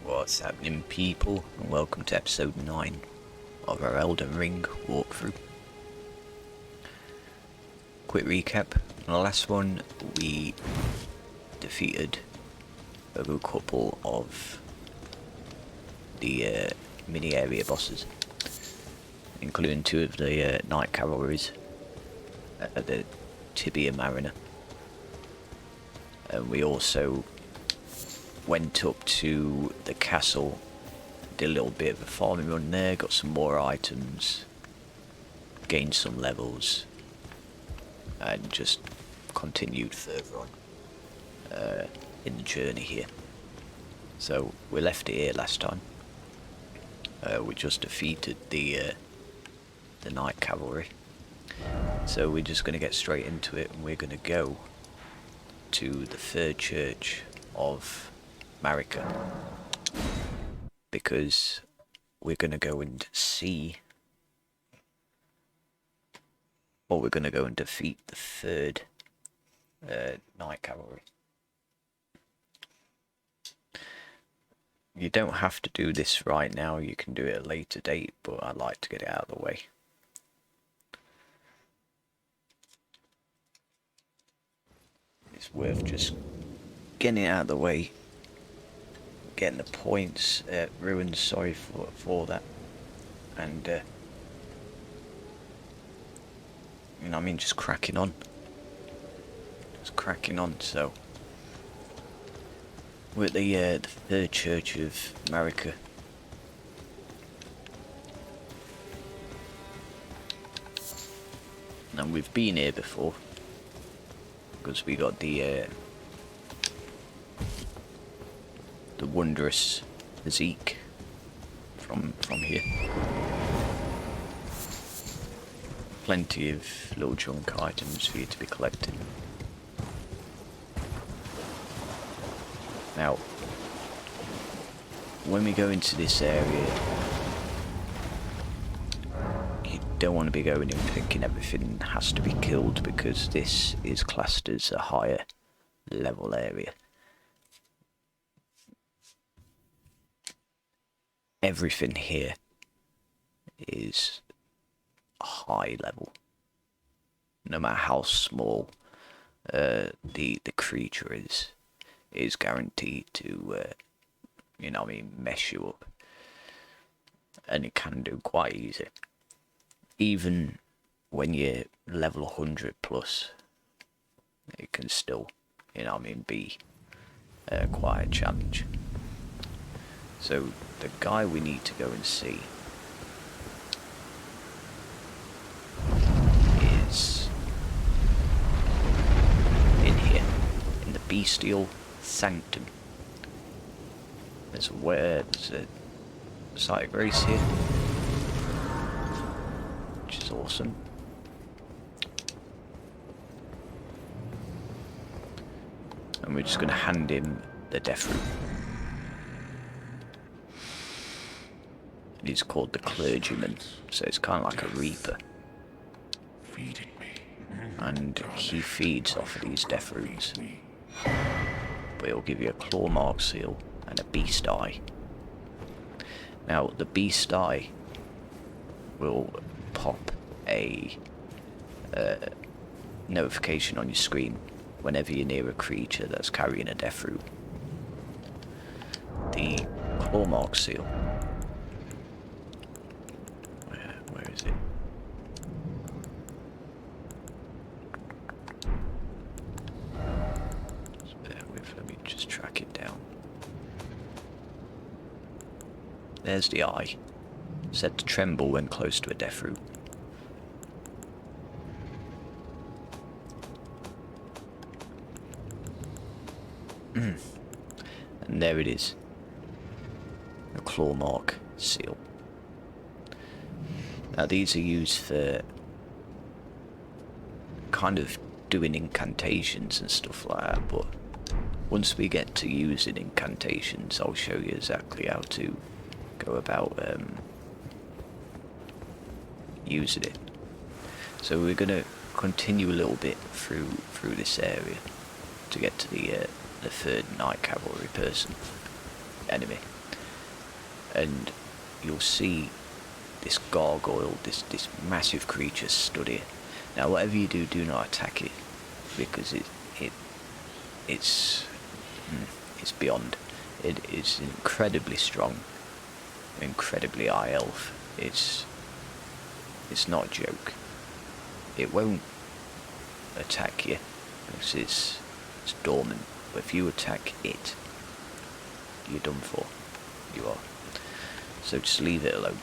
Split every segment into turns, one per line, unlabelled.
What's happening, people, and welcome to episode 9 of our Elden Ring walkthrough. Quick recap, in the last one we defeated a good couple of the mini area bosses, including 2 of the Night Cavalries at the Tibia Marina, and we also went up to the castle, did a little bit of a farming run there, got some more items, gained some levels, and just continued further on in the journey here. So we left it here last time. We just defeated the Night Cavalry. So we're just going to get straight into it, and we're going to go to the third church of Marika, because we're going to go and see, or we're going to go and defeat the third Night Cavalry. You don't have to do this right now, you can do it at a later date, but I'd like to get it out of the way. It's worth just getting it out of the way, getting the points ruined, sorry for that, and you know what I mean, just cracking on. So we're at the third church of Marika. And we've been here before, because we got the wondrous physique from here. Plenty of little junk items for you to be collecting. Now, when we go into this area, you don't want to be going in thinking everything has to be killed, because this is classed as a higher level area. Everything here is high level, no matter how small the creature is guaranteed to you know what I mean, mess you up, and it can do quite easy. Even when you're level 100 plus, it can still, you know what I mean, be quite a challenge. So the guy we need to go and see is in here, in the Bestial Sanctum. There's a site of grace here, which is awesome. And we're just going to hand him the death root. He's called the Clergyman, so it's kind of like a reaper, and he feeds off of these death roots. But he'll give you a claw mark seal and a beast eye. Now the beast eye will pop a notification on your screen whenever you're near a creature that's carrying a death root. The claw mark seal, where is it? Let me just track it down. There's the eye, said to tremble when close to a death root. And there it is, a claw mark seal. Now these are used for kind of doing incantations and stuff like that, but once we get to using incantations, I'll show you exactly how to go about using it. So we're gonna continue a little bit through this area to get to the third night cavalry enemy, and you'll see this gargoyle, this massive creature stood here. Now whatever you do, do not attack it, because it's beyond. It is incredibly strong, incredibly high health. It's not a joke. It won't attack you because it's dormant. But if you attack it, you're done for. You are. So just leave it alone.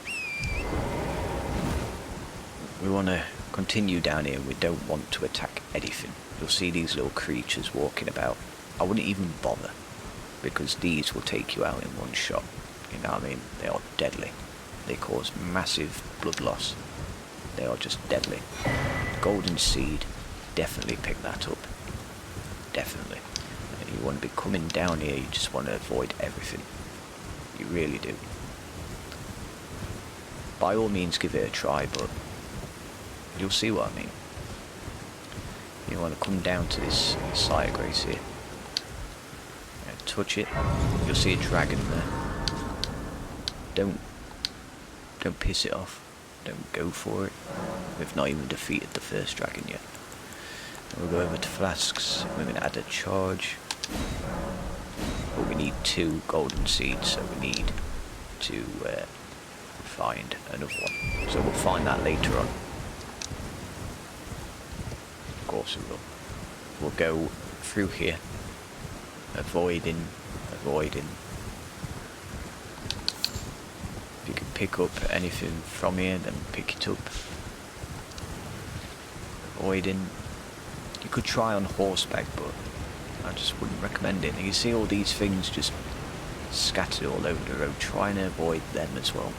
We want to continue down here. We don't want to attack anything. You'll see these little creatures walking about. I wouldn't even bother, because these will take you out in one shot. You know what I mean? They are deadly. They cause massive blood loss. They are just deadly. Golden seed, definitely pick that up. Definitely. And you want to be coming down here, you just want to avoid everything. You really do. By all means give it a try, but you'll see what I mean. You want to come down to this site of grace here. And touch it. You'll see a dragon there. Don't piss it off. Don't go for it. We've not even defeated the first dragon yet. We'll go over to flasks. We're going to add a charge. But we need 2 golden seeds, so we need to find another one. So we'll find that later on. Of course we will. We'll go through here, avoiding. If you can pick up anything from here, then pick it up. Avoiding. You could try on horseback, but I just wouldn't recommend it. And you see all these things just scattered all over the road. Try and avoid them as well,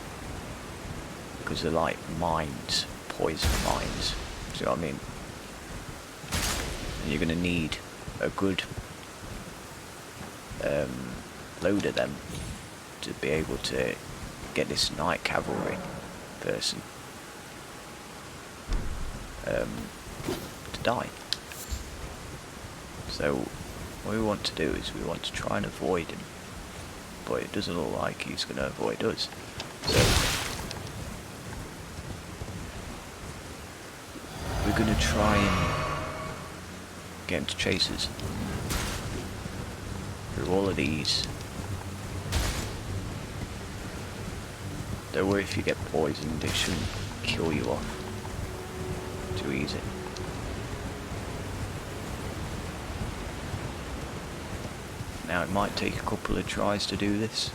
because they're like mines, poison mines. See what I mean? And you're going to need a good load of them to be able to get this night cavalry person to die. So what we want to do is we want to try and avoid him, but it doesn't look like he's going to avoid us. So we're going to try and get him to chase us through all of these. Don't worry if you get poisoned, it shouldn't kill you off too easy. Now it might take a couple of tries to do this.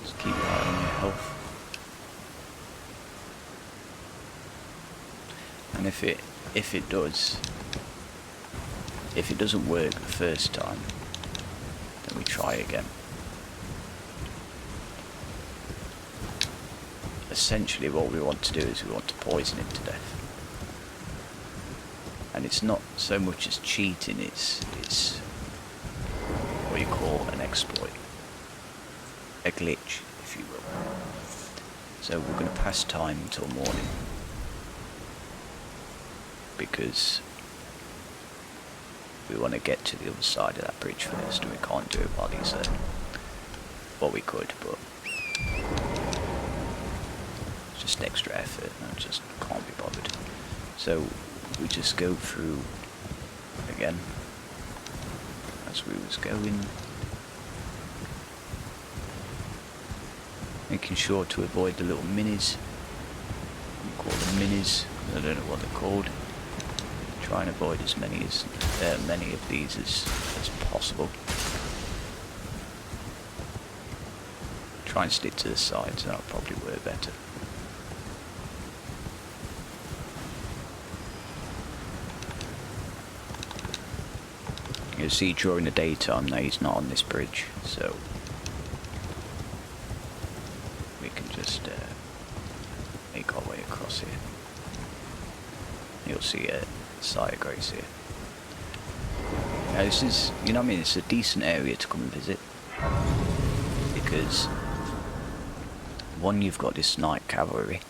Just keep your eye on your health. And if it doesn't work the first time, then we try again. Essentially what we want to do is we want to poison him to death. And it's not so much as cheating, it's what you call an exploit. A glitch, if you will. So we're going to pass time until morning, because we want to get to the other side of that bridge first, and we can't do it while he's there. Well, we could, but it's just extra effort, and I just can't be bothered. So we just go through again as we was going, making sure to avoid the little minis. We call them minis, I don't know what they're called. Try and avoid as many of these as possible. Try and stick to the sides, that'll probably work better. You'll see during the daytime now he's not on this bridge, so we can just make our grass here. You'll see a side of grace here. Now this is, you know what I mean, it's a decent area to come and visit. Because, one, you've got this night cavalry,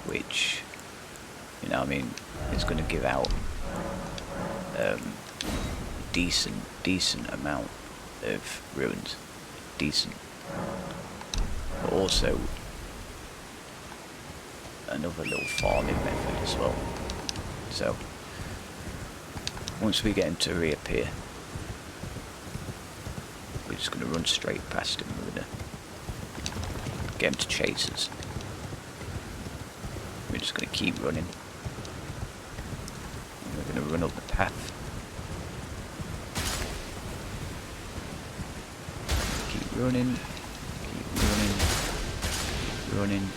which, you know what I mean, is going to give out decent amount of ruins. Decent. But also, another little farming method as well. So, once we get him to reappear, we're just going to run straight past him. We're going to get him to chase us. We're just going to keep running. And we're going to run up the path. Keep running. Keep running. Keep running.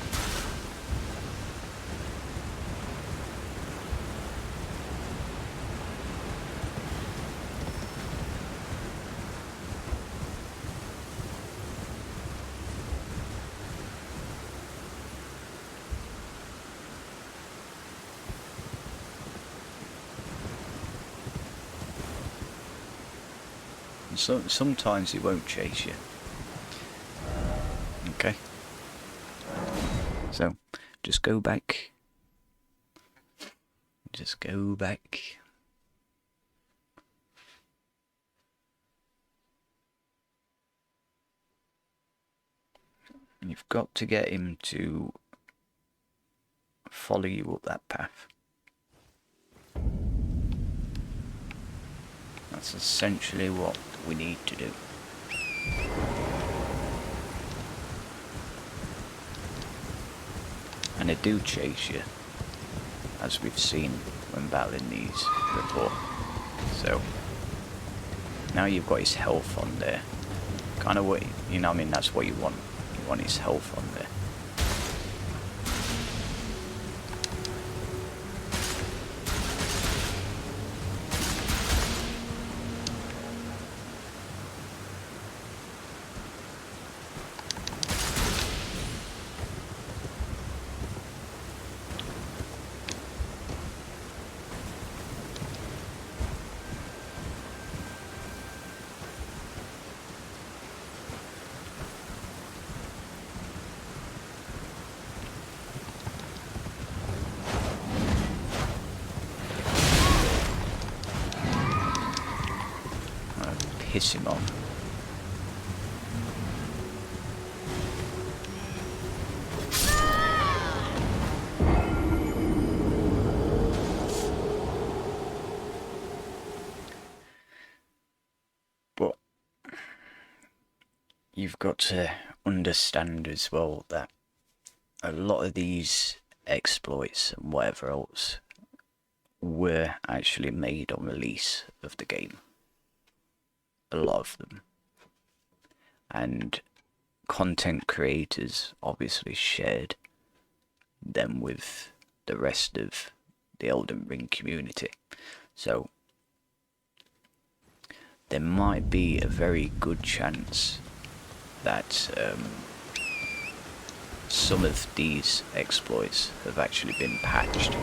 So, sometimes he won't chase you. Okay. So, just go back. Just go back. You've got to get him to follow you up that path. That's essentially what we need to do. And they do chase you, as we've seen when battling these before. So, now you've got his health on there. Kind of what, you know what I mean, that's what you want. You want his health on there. Piss him off. But you've got to understand as well that a lot of these exploits and whatever else were actually made on release of the game. A lot of them. And content creators obviously shared them with the rest of the Elden Ring community. So there might be a very good chance that some of these exploits have actually been patched.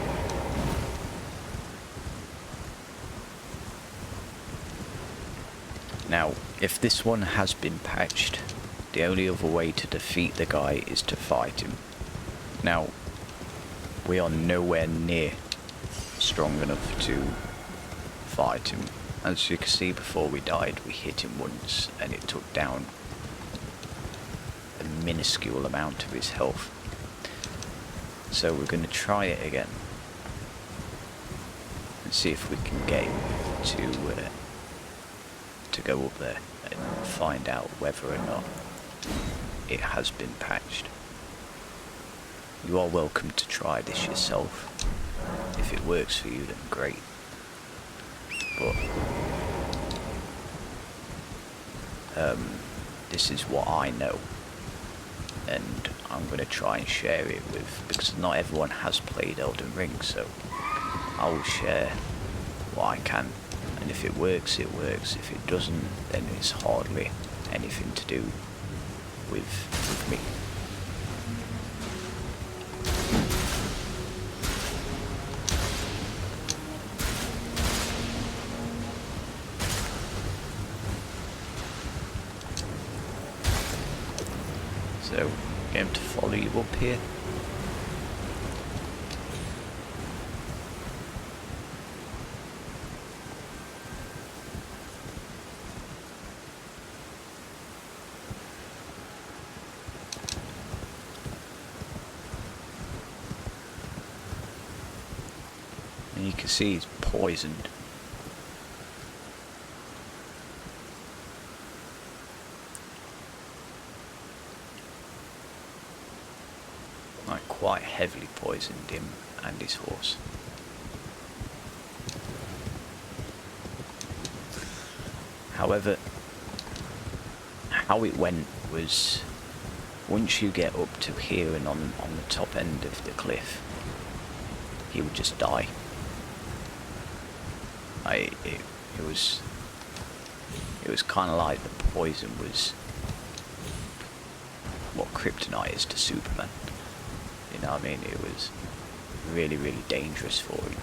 Now, if this one has been patched, the only other way to defeat the guy is to fight him. Now, we are nowhere near strong enough to fight him. As you can see, before we died, we hit him once and it took down a minuscule amount of his health. So we're going to try it again and see if we can get him to go up there and find out whether or not it has been patched. You are welcome to try this yourself. If it works for you, then great. But this is what I know, and I'm going to try and share it with, because not everyone has played Elden Ring, so I will share what I can. And if it works, it works. If it doesn't, then it's hardly anything to do with me. So, get him to follow you up here. And you can see he's poisoned. Like quite heavily poisoned him and his horse. However, how it went was, once you get up to here and on the top end of the cliff, he would just die. It was kind of like the poison was what kryptonite is to Superman. You know what I mean? It was really, really dangerous for him.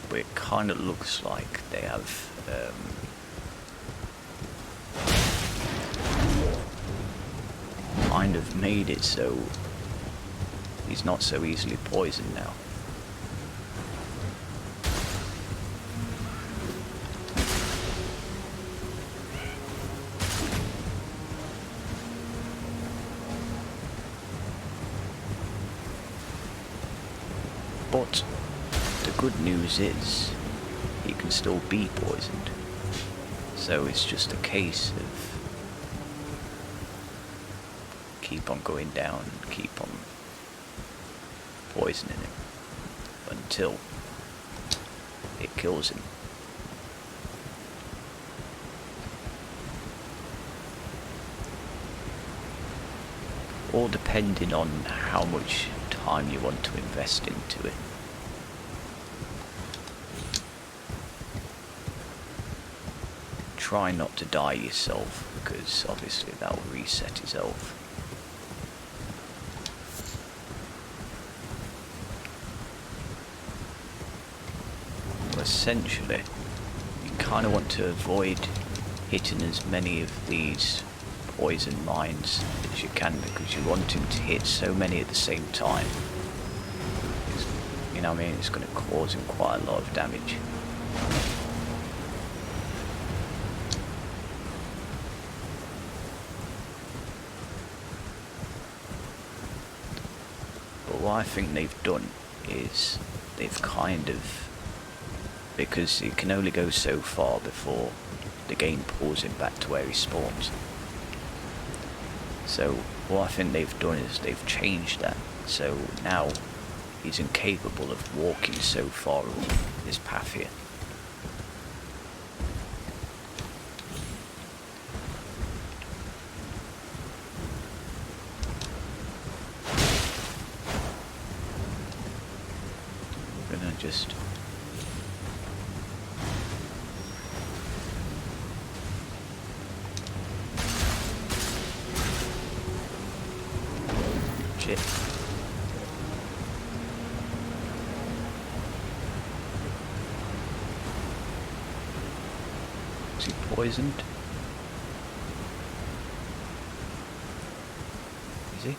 But it kind of looks like they have kind of made it so he's not so easily poisoned now. But the good news is he can still be poisoned. So it's just a case of keep on going down and keep on poisoning him until it kills him. All depending on how much time you want to invest into it. Try not to die yourself, because obviously that will reset his health. Well, essentially, you kind of want to avoid hitting as many of these poison mines as you can, because you want him to hit so many at the same time. You know what I mean? It's going to cause him quite a lot of damage. But what I think they've done is they've kind of, because it can only go so far before the game pulls him back to where he spawns. So what I think they've done is they've changed that. So now he's incapable of walking so far up this path here. I'm gonna just shit. Is he poisoned? Is he?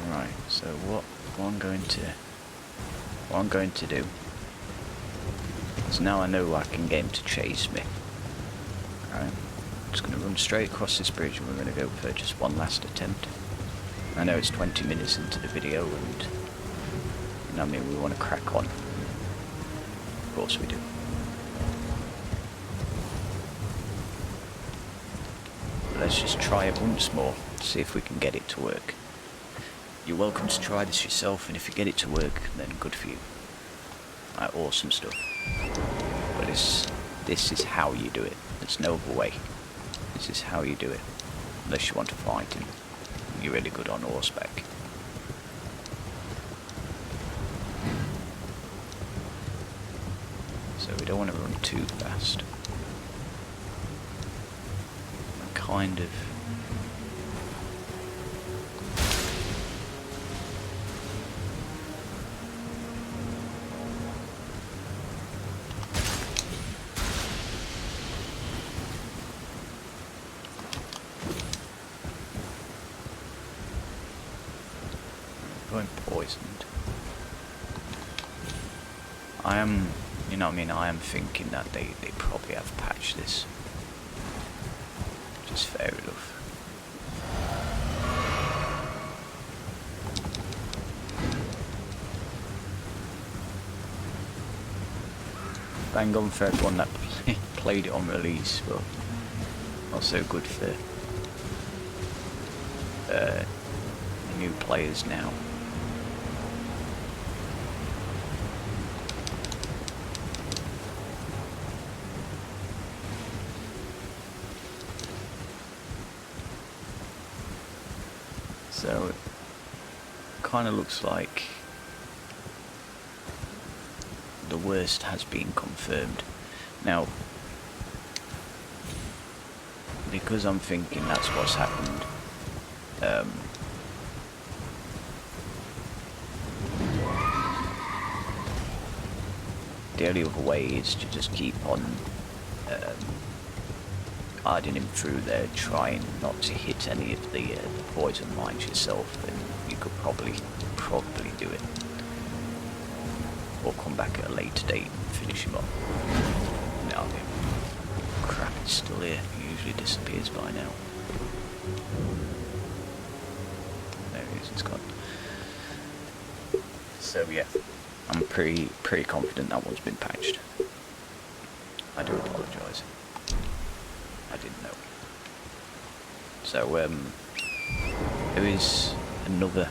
Right, so what I'm going to do is, now I know I can get him to chase me. Alright, I'm just going to run straight across this bridge and we're going to go for just one last attempt. I know it's 20 minutes into the video and, you know what I mean, we want to crack on. Of course we do. But let's just try it once more, see if we can get it to work. You're welcome to try this yourself, and if you get it to work, then good for you. Right, awesome stuff. But this is how you do it. There's no other way. This is how you do it. Unless you want to fight him. You're really good on horseback. So we don't want to run too fast. Kind of. I am, you know what I mean, I am thinking that they probably have patched this. Which is fair enough. Bang on for everyone that played it on release, but not so good for new players now. So it kind of looks like the worst has been confirmed. Now, because I'm thinking that's what's happened, the only other way is to just keep on guiding him through there, trying not to hit any of the poison mines yourself, and you could probably do it. Or come back at a later date and finish him off. No, crap, it's still here. It usually disappears by now. There it is, it's gone. So yeah, I'm pretty confident that one's been patched. I do apologise. I didn't know. So there is another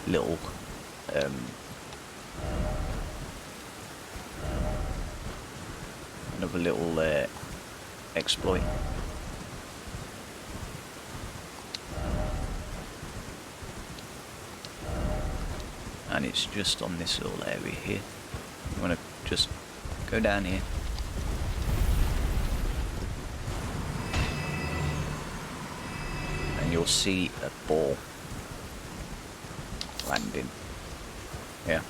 little exploit. And it's just on this little area here. You want to just go down here. And you'll see a ball landing. Yeah.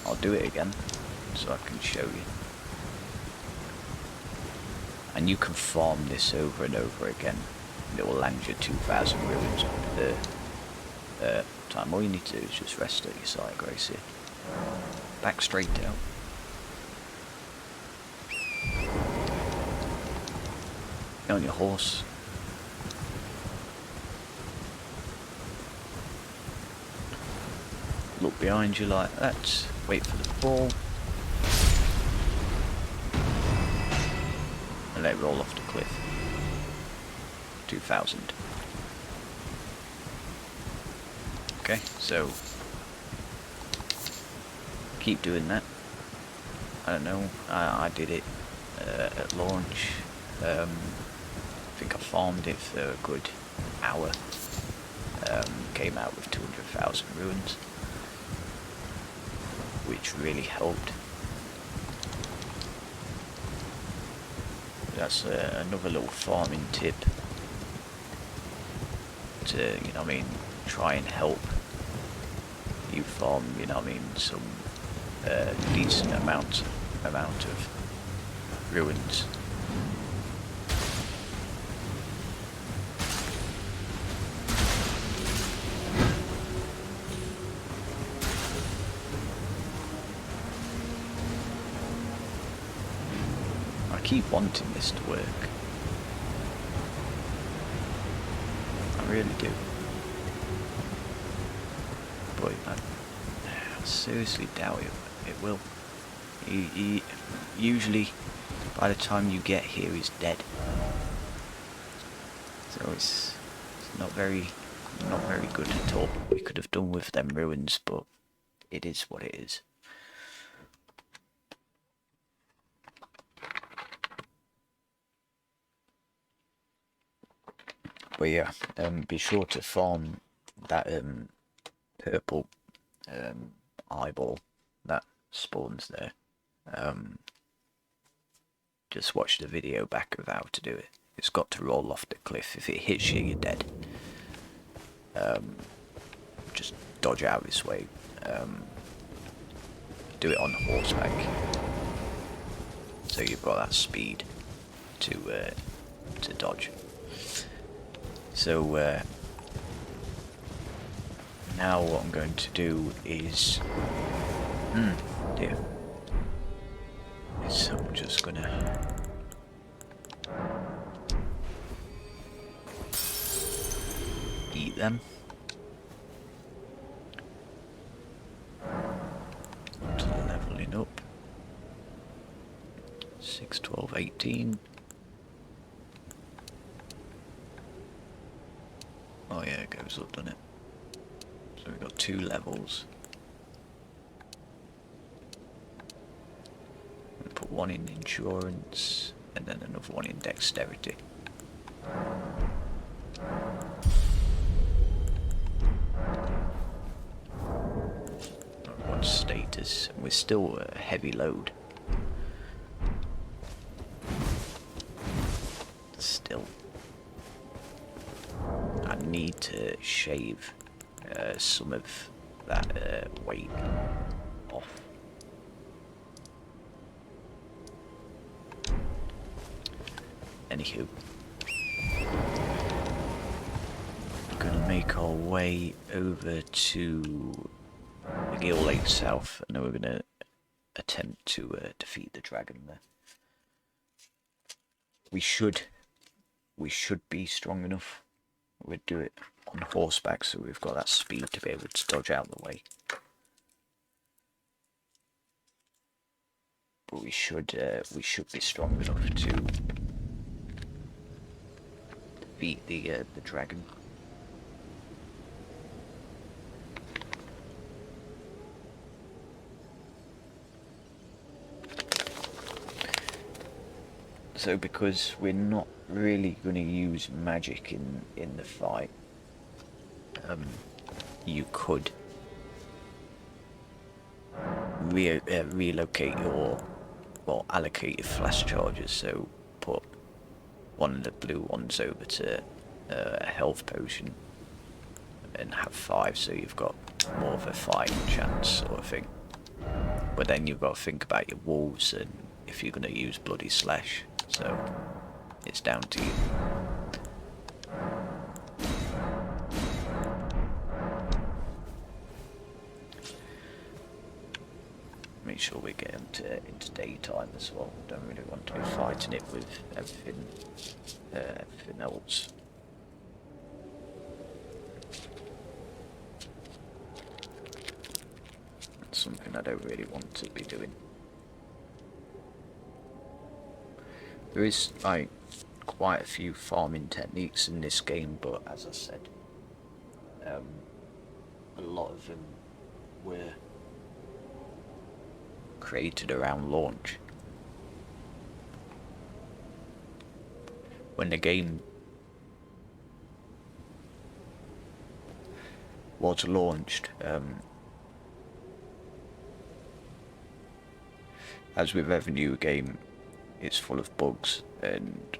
I'll do it again so I can show you. And you can farm this over and over again. It will land you 2,000 ruins per time. All you need to do is just rest at your side, Grace here. Back straight down. Get on your horse. Look behind you like that. Wait for the ball. And let it roll off the cliff. 2,000. Okay, so keep doing that. I don't know, I did it at launch. I think I farmed it for a good hour. Came out with 200,000 ruins, which really helped. That's another little farming tip to, you know what I mean, try and help you farm, you know what I mean, some decent amount of ruins. I keep wanting this to work. I really do. But I seriously doubt it will. He usually, by the time you get here, he's dead. So it's not very good at all. We could have done with them ruins, but it is what it is. But yeah, be sure to farm that purple eyeball that spawns there. Just watch the video back of how to do it. It's got to roll off the cliff. If it hits you, you're dead. Just dodge out this way. Do it on horseback, so you've got that speed to dodge. So now what I'm going to do is, dear, just gonna eat them. To leveling up. 6, 12, 18. Oh yeah, it goes up, doesn't it? So we've got 2 levels. We'll put 1 in endurance and then another 1 in dexterity. One status, and we're still a heavy load. Still, I need to shave some of that weight off. Anywho, we're gonna make our way over to Agheel Lake South, and then we're gonna attempt to defeat the dragon there. We should be strong enough. We'd do it on horseback, so we've got that speed to be able to dodge out the way. But we should be strong enough to defeat the dragon. So because we're not really going to use magic in the fight, you could relocate allocate your flash charges. So put one of the blue ones over to a health potion and have 5, so you've got more of a fighting chance sort of thing. But then you've got to think about your wolves and if you're going to use bloody slash. So it's down to you. Make sure we get into daytime as well. Don't really want to be fighting it with everything else. It's something I don't really want to be doing. There is like quite a few farming techniques in this game, but as I said, a lot of them were created around launch. When the game was launched, as with every new game, it's full of bugs and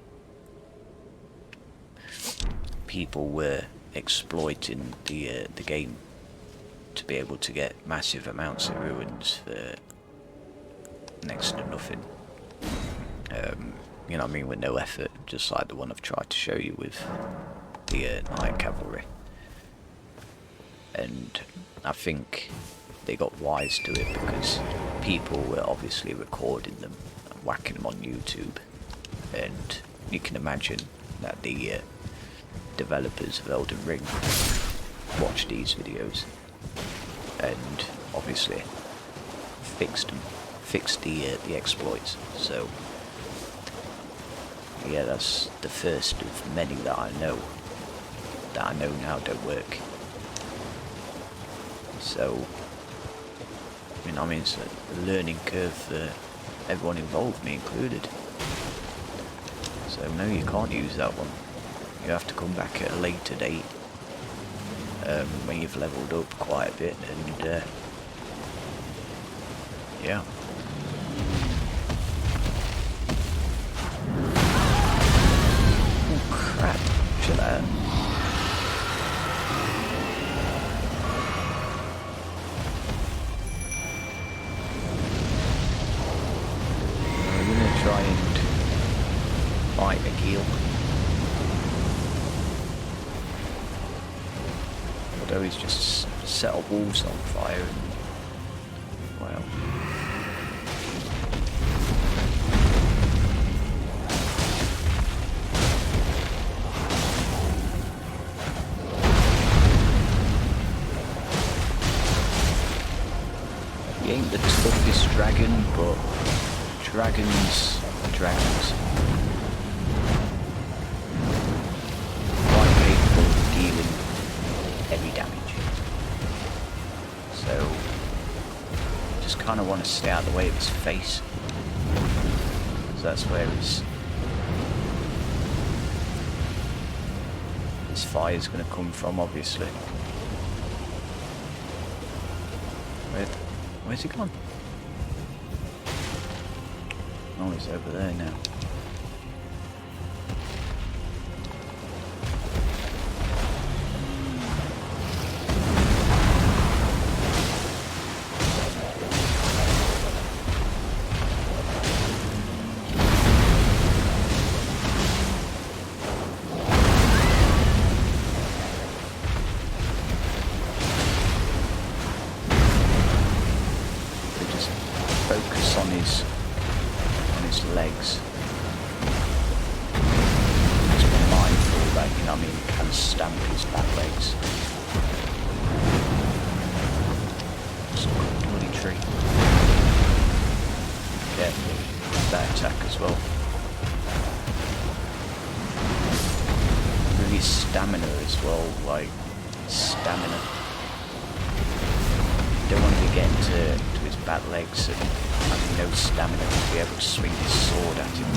people were exploiting the game to be able to get massive amounts of ruins for next to nothing. You know what I mean, with no effort, just like the one I've tried to show you with the Night Cavalry. And I think they got wise to it because people were obviously recording them and whacking them on YouTube, and you can imagine that the developers of Elden Ring watched these videos and obviously fixed the exploits. So yeah, that's the first of many that I know now don't work. So, you know, I mean, it's a learning curve for everyone involved, me included. So no, you can't use that one. You have to come back at a later date, when you've leveled up quite a bit, and yeah. Oh crap, shit that. Try and fight Agheel. Although he's just set our wolves on fire and, well. dragons are dragons. Quite capable of dealing heavy damage. So, just kind of want to stay out of the way of his face. So that's where his fire's going to come from, obviously. Where's he gone? Oh, he's over there now. Focus on his legs. Just be mindful that, you know what I mean, he can stamp his back legs. Just a bloody tree. Careful with that attack as well. With his stamina as well, like stamina. You don't want to be getting to his back legs and having no stamina to be able to swing his sword at him.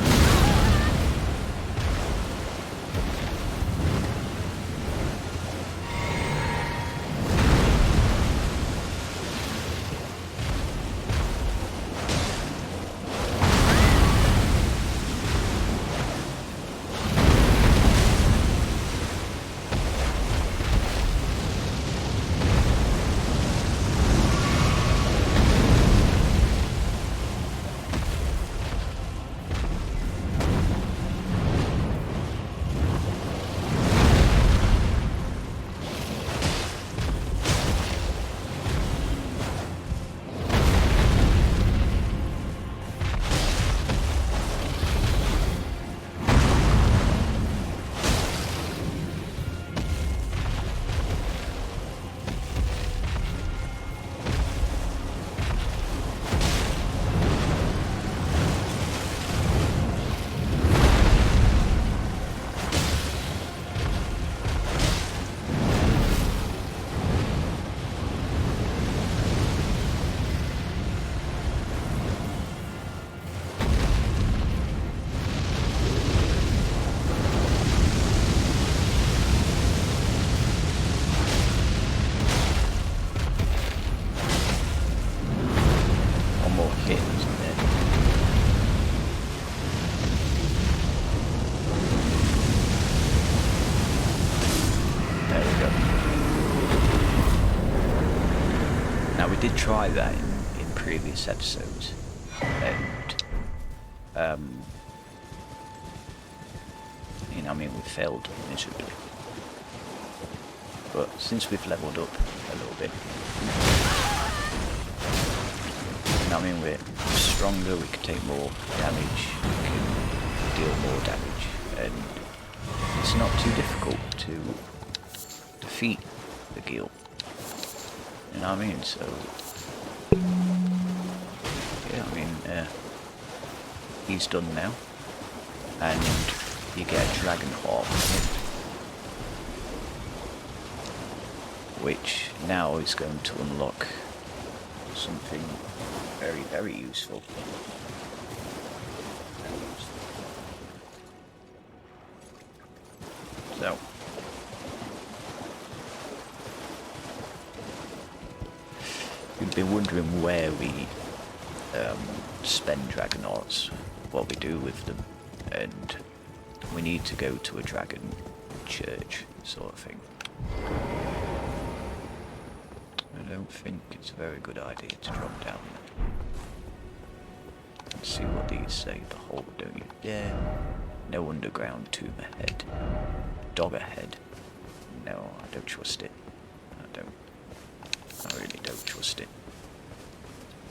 Did try that in previous episodes, and you know, I mean, we failed miserably. But since we've leveled up a little bit, you know, I mean, we're stronger. We can take more damage. We can deal more damage, and it's not too difficult to defeat the Agheel. You know what I mean? So, yeah, I mean, he's done now, and you get a dragon heart from it, which now is going to unlock something very, very useful. So, you've been wondering where we spend dragon hearts, what we do with them, and we need to go to a dragon church sort of thing. I don't think it's a very good idea to drop down there. Let's see what these say. Behold, don't you dare. No underground tomb ahead. Dog ahead. No, I don't trust it. I really don't trust it.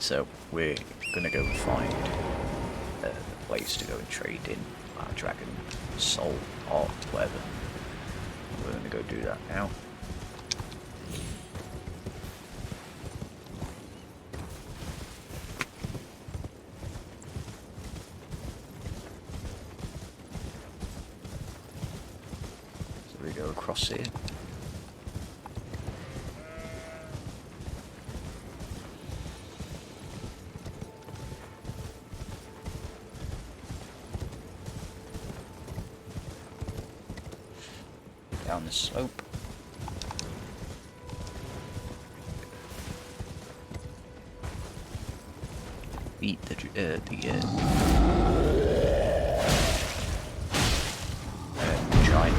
So we're gonna go and find a place to go and trade in our dragon soul or whatever. We're gonna go do that now. We go across here. Down the slope. Beat the giant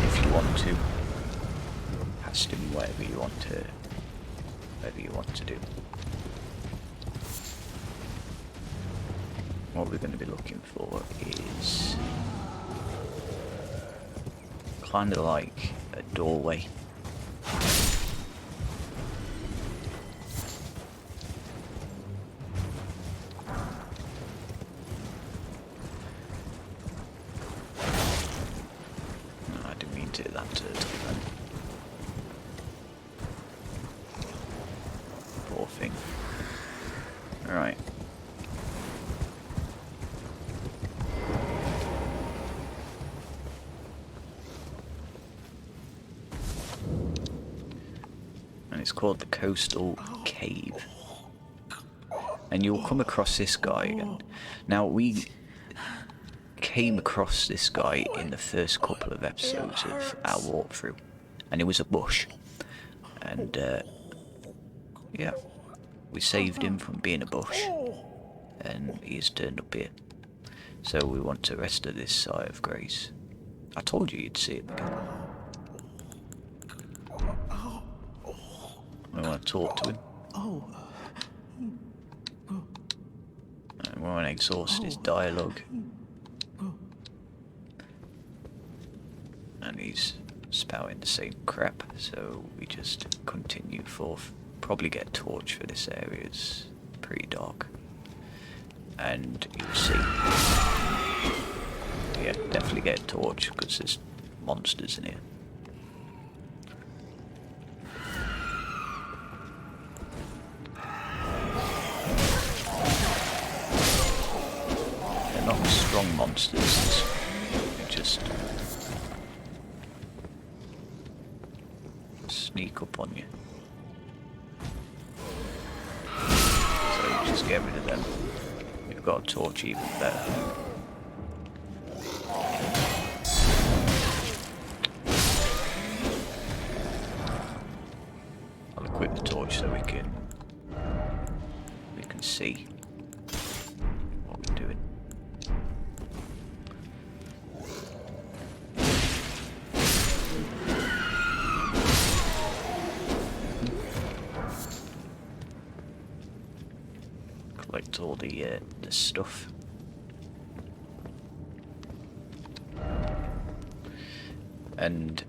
if you want to. Has to be whatever you want to do. What we're going to be looking for is kind of like a doorway. No, I didn't mean to hit that turtle then. Poor thing. Alright. It's called the Coastal Cave, and you'll come across this guy again. Now, we came across this guy in the first couple of episodes of our walkthrough, and it was a bush, and yeah, we saved him from being a bush, and he's turned up here. So we want to rest at this site of grace. I told you you'd see him again. We want to talk to him. And we want to exhaust his dialogue. And he's spouting the same crap, so we just continue forth. Probably get a torch for this area, it's pretty dark. And you'll see. Yeah, definitely get a torch because there's monsters in here. Not strong monsters, they just sneak up on you. So you just get rid of them. You've got a torch, even better. I'll equip the torch so we can see what we're doing. Collect all the stuff. And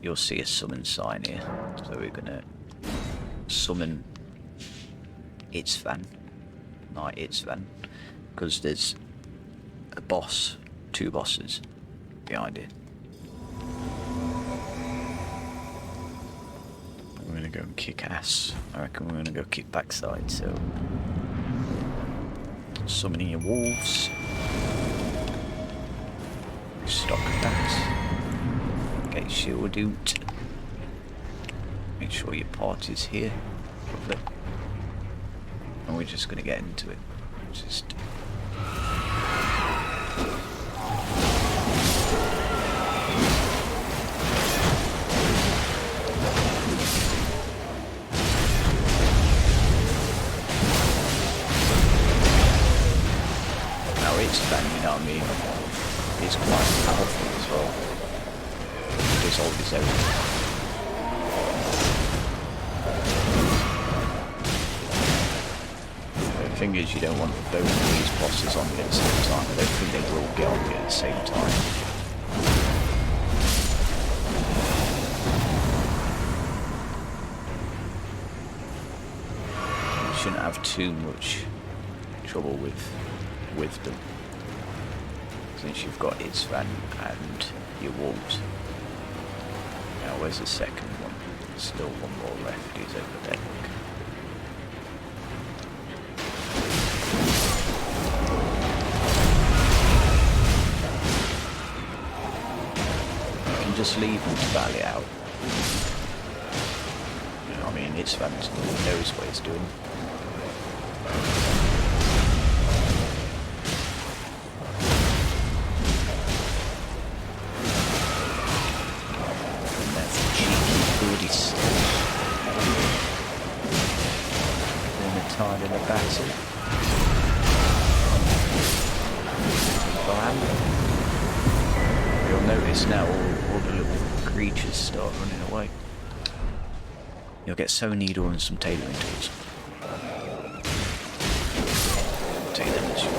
you'll see a summon sign here. So we're gonna summon its van. Not its van. Because there's a boss, two bosses behind it. We're gonna go and kick ass. I reckon we're gonna go kick backside, so summoning your wolves. Stock that. Get your shield out. Make sure your party's here. Lovely. And we're just gonna get into it. Just it's fun, you know what I mean? It's quite powerful as well. It's all his own. The thing is, you don't want both of these bosses on you at the same time. I don't think they will get on you at the same time. You shouldn't have too much trouble with them, since you've got its van and your wolves. Now where's the second one? There's still one more left, he's over there. You can just leave him to battle it out. You know, I mean, it's fantasy, he knows what he's doing. And that's a cheeky bloody stuff. Then the time in the battle. Bam. You'll notice now all the little creatures start running away. You'll get sewing needle and some tailoring tools. Take them as your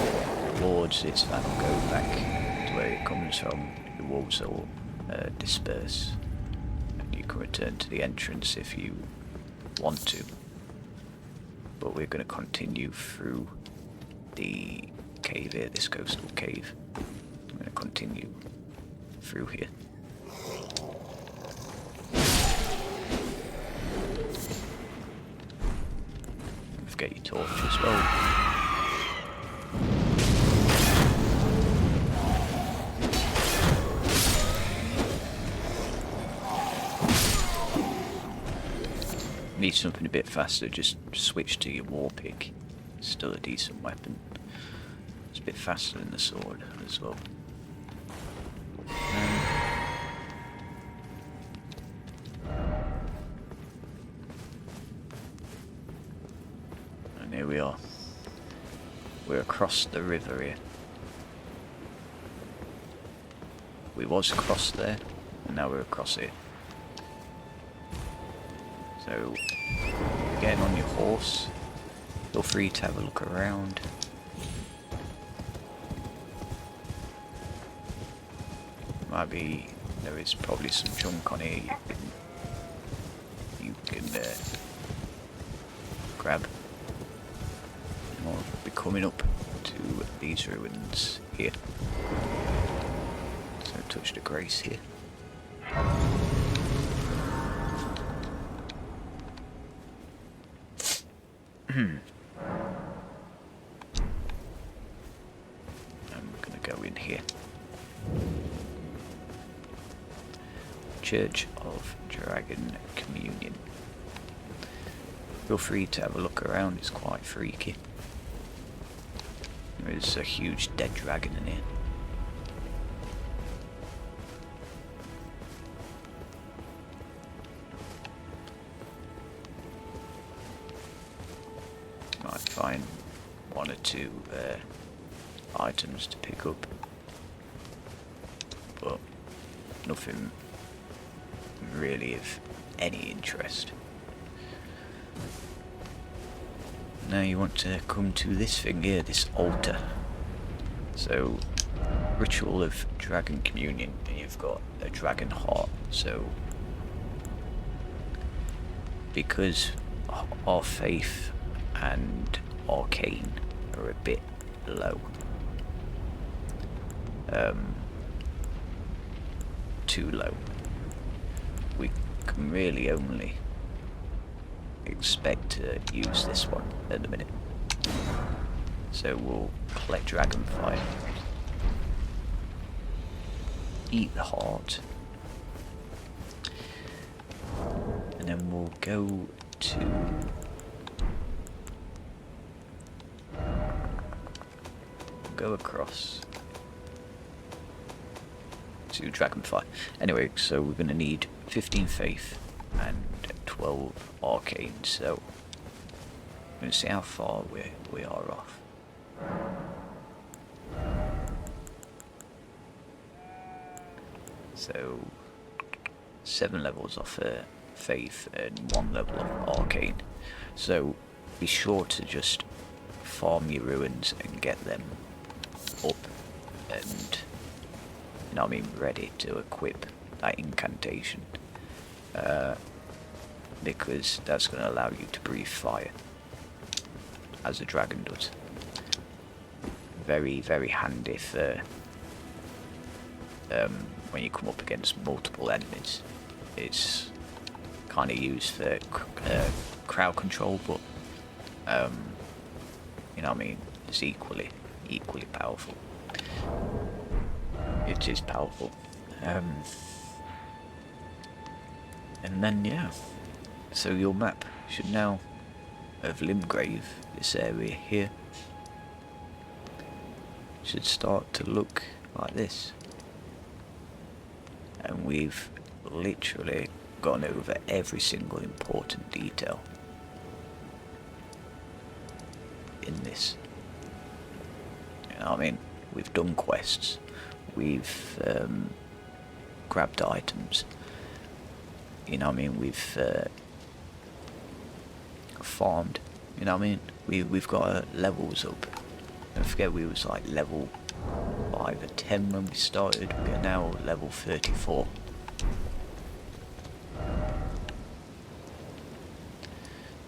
rewards. It's that'll go back to where it comes from. The wolves will disperse. And you can return to the entrance if you want to. But we're going to continue through the cave here, this coastal cave. I'm going to continue through here. Don't forget your torch as well. Need something a bit faster, just switch to your war pick. Still a decent weapon. It's a bit faster than the sword as well. And here we are. We're across the river here. We was across there, and now we're across here. So, getting on your horse, feel free to have a look around. Might be, there is probably some junk on here you can grab. And we'll be coming up to these ruins here. So touch the grace here. I'm gonna go in here. Church of Dragon Communion. Feel free to have a look around, it's quite freaky. There's a huge dead dragon in here. Might find one or two items to pick up, but nothing really of any interest. Now you want to come to this thing here, this altar. So, ritual of Dragon Communion, and you've got a dragon heart. So, because our faith and arcane are a bit low, too low, we can really only expect to use this one at the minute. So we'll collect dragonfire, eat the heart, and then we'll go across to dragonfire. Anyway, so we're going to need 15 faith and 12 arcane, so I'm going to see how far we are off. So 7 levels off faith and 1 level of arcane. So be sure to just farm your ruins and get them up and, you know what I mean, ready to equip that incantation. Because that's going to allow you to breathe fire, as a dragon does. Very, very handy for when you come up against multiple enemies. It's kind of used for crowd control, but you know what I mean, it's equally powerful. It is powerful. And then, yeah, so your map should now of Limgrave, this area here, should start to look like this. And we've literally gone over every single important detail in this. You know what I mean? We've done quests, we've grabbed items, you know what I mean, we've farmed, you know what I mean, we've got levels up. Don't forget we was like level 5 or 10 when we started, we are now level 34.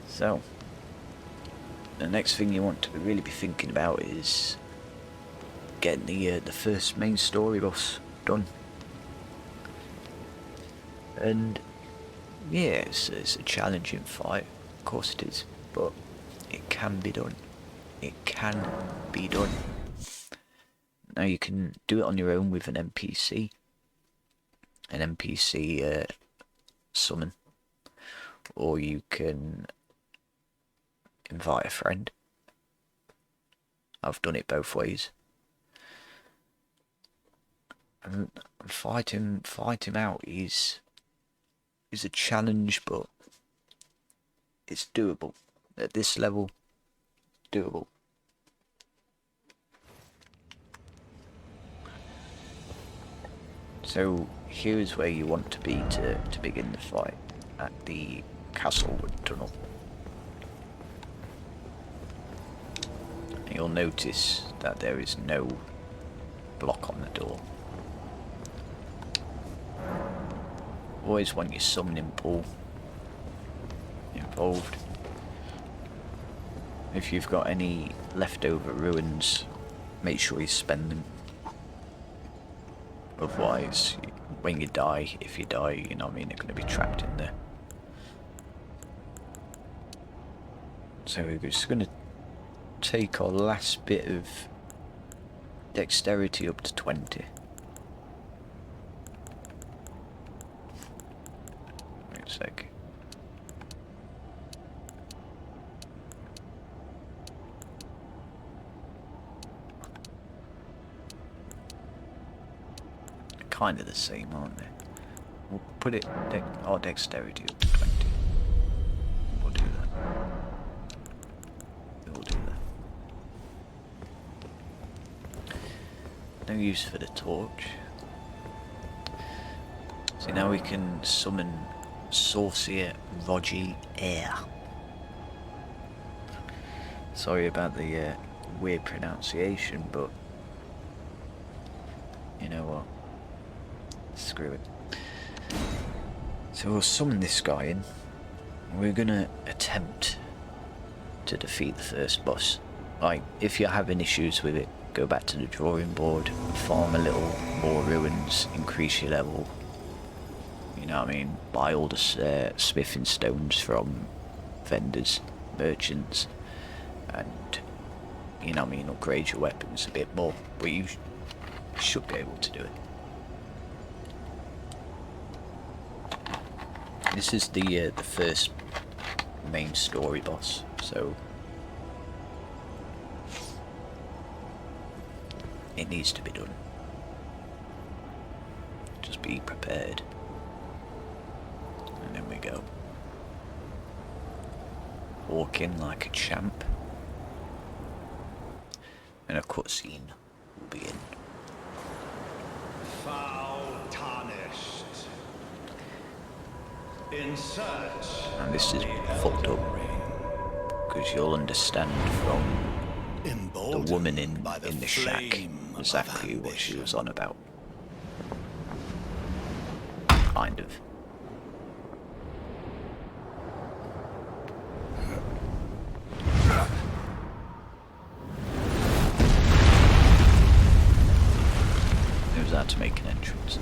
So, the next thing you want to really be thinking about is getting the first main story boss done. And yeah, it's a challenging fight, of course it is, but it can be done. It can be done. Now you can do it on your own with an NPC summon, or you can invite a friend. I've done it both ways. And fight him out is a challenge, but it's doable. At this level, doable. So here's where you want to be to begin the fight, at the Castlewood Tunnel. You'll notice that there is no block on the door. Always want your summoning pool involved. If you've got any leftover ruins, make sure you spend them. Otherwise, when you die, if you die, you know what I mean, they're going to be trapped in there. So we're just going to take our last bit of dexterity up to 20. Wait a sec. Kind of the same, aren't they? We'll put it our dexterity up to 20. We'll do that. We'll do that. No use for the torch. See, now we can summon Sorcier Roger Air. Sorry about the weird pronunciation, but you know what? Screw it. So we'll summon this guy in. We're gonna attempt to defeat the first boss. Like, if you're having issues with it, go back to the drawing board, farm a little more ruins, increase your level. You know what I mean? Buy all the smithing stones from vendors, merchants, and you know what I mean, upgrade your weapons a bit more. But you should be able to do it. This is the first main story boss, so it needs to be done. Just be prepared. And then we go. Walk in like a champ. And a cutscene will begin.
Foul tarnished. In search.
And this is fucked up, because you'll understand from the woman in the shack exactly what she was on about. Kind of. Who's that to make an entrance?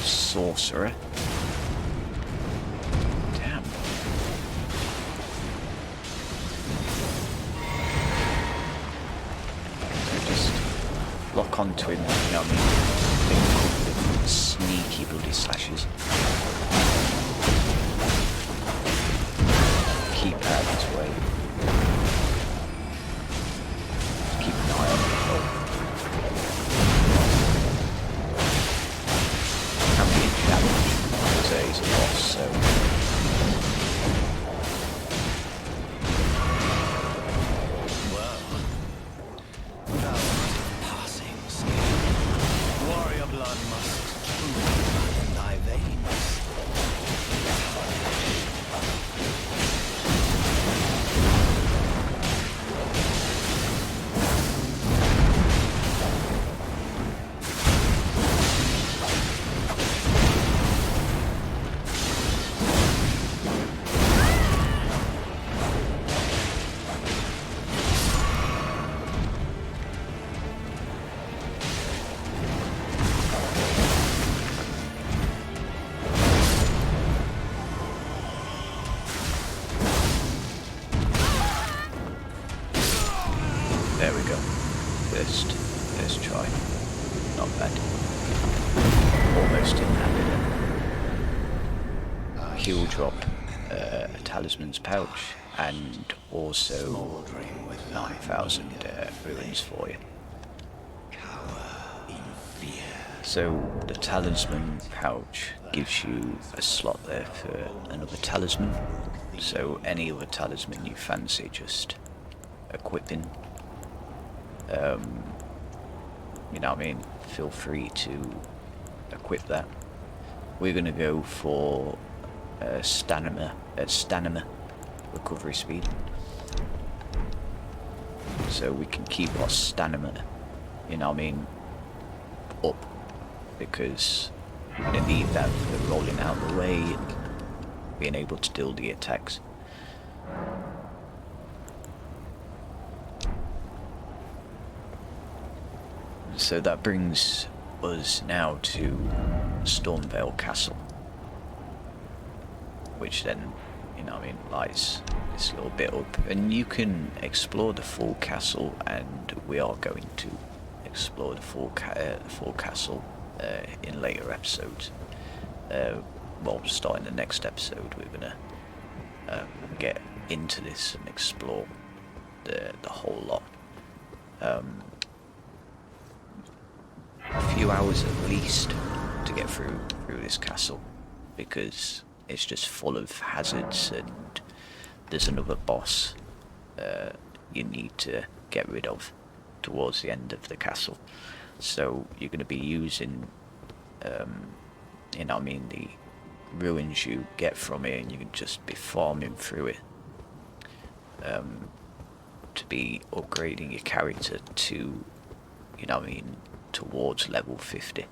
sorcerer. Damn. So just lock onto him, you know what I mean? Make a couple of sneaky bloody slashes. Keep out of his way. Keep an eye on him. Can be a challenge. So he's a boss, so.
Well, thou art passing skill. Warrior blood must truly run in thy veins.
There we go. First try. Not bad. Almost in-handed it. He'll drop a talisman's pouch and also 9,000 ruins for you. So the talisman pouch gives you a slot there for another talisman. So any other talisman you fancy just equipping. You know what I mean? Feel free to equip that. We're gonna go for stamina recovery speed, so we can keep our stamina, you know what I mean, up, because we're gonna need that for rolling out the way and being able to deal the attacks. So that brings us now to Stormvale Castle, which then, you know what I mean, lies this little bit up, and you can explore the full castle, and we are going to explore the full castle in later episodes. Well, starting the next episode, we're gonna get into this and explore the whole lot. A few hours at least to get through this castle, because it's just full of hazards, and there's another boss you need to get rid of towards the end of the castle. So you're going to be using you know what I mean, the ruins you get from it, and you can just be farming through it to be upgrading your character to, you know what I mean, towards level 50.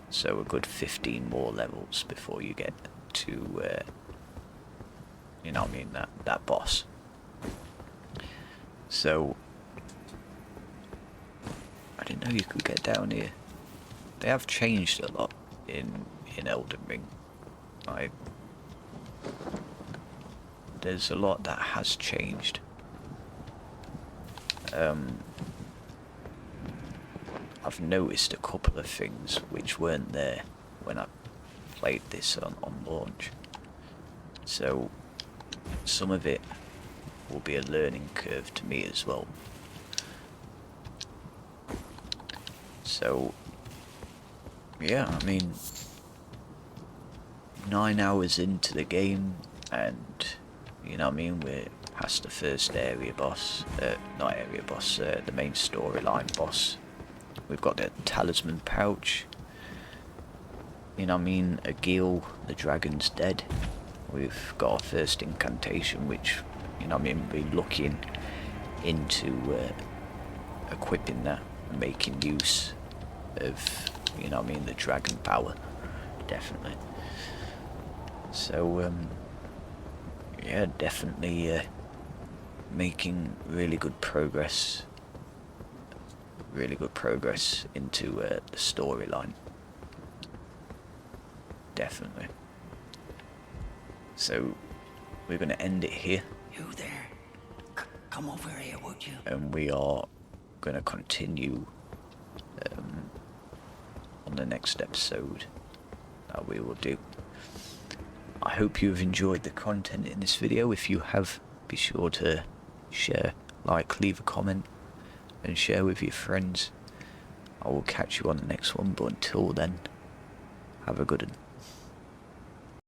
So a good 15 more levels before you get to you know what I mean, that boss. So I didn't know you could get down here. They have changed a lot in Elden Ring. There's a lot that has changed. I've noticed a couple of things which weren't there when I played this on launch. So some of it will be a learning curve to me as well. So yeah, I mean, 9 hours into the game, and you know what I mean, we're past the first area boss, not area boss, the main storyline boss. We've got the talisman pouch, you know what I mean, Agheel, the dragon's dead. We've got our first incantation, which, you know what I mean, we're looking into equipping that, making use of, you know what I mean, the dragon power, definitely. So yeah, definitely making really good progress into the storyline. definitely. So we're going to end it here,
You there? Come over here, would you?
and we are going to continue on the next episode that we will do. I hope you have enjoyed the content in this video. If you have, be sure to share, like, leave a comment, and share with your friends. I will catch you on the next one, but until then, have a good one.